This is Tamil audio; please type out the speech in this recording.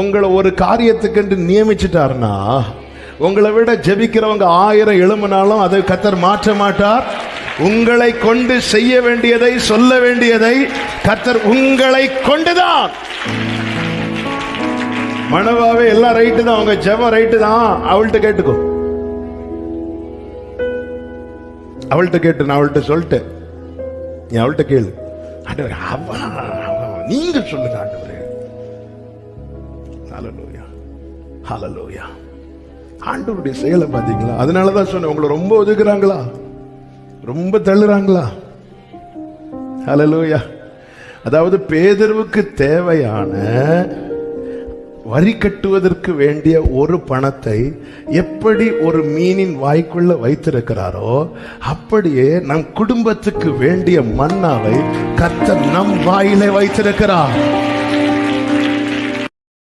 உங்களை ஒரு காரியத்துக்கு நியமிச்சிட்டாருன்னா, உங்களை விட ஜெபிக்கிறவங்க 1000 எழும்பினாலும் அதை கர்த்தர் மாற்ற மாட்டார். உங்களை கொண்டு செய்ய வேண்டியதை, சொல்ல வேண்டியதை கர்த்தர் உங்களை கொண்டுதான். மனவாவே எல்லாம் ரைட்டு தான், உங்க ஜெபம் ரைட்டு தான், அவள்கிட்ட கேட்டுக்கோ. அவள்கிட்ட கேட்டு, நான் அவள்கிட்ட சொல்லிட்டேன், நீ அவள்கிட்ட கேளு. நீங்க சொல்லுங்க ஆண்டவரே. ஹல்லேலூயா, ஹல்லேலூயா. ஆண்டவருடைய செயலை பாத்தீங்களா? அதனாலதான் சொன்னேன், உங்களை ரொம்ப ஒதுக்குறாங்களா, ரொம்ப தள்ளுறாங்களா? ஹல்லேலூயா. அதாவது பேதுருவுக்கு தேவையான வரி கட்டுவதற்கு வேண்டிய ஒரு பணத்தை எப்படி ஒரு மீனின் வாய்க்குள்ள வைத்திருக்கிறாரோ, அப்படியே நம் குடும்பத்துக்கு வேண்டிய மன்னாவை கர்த்தர் நம் வாயிலே வைத்திருக்கிறார்.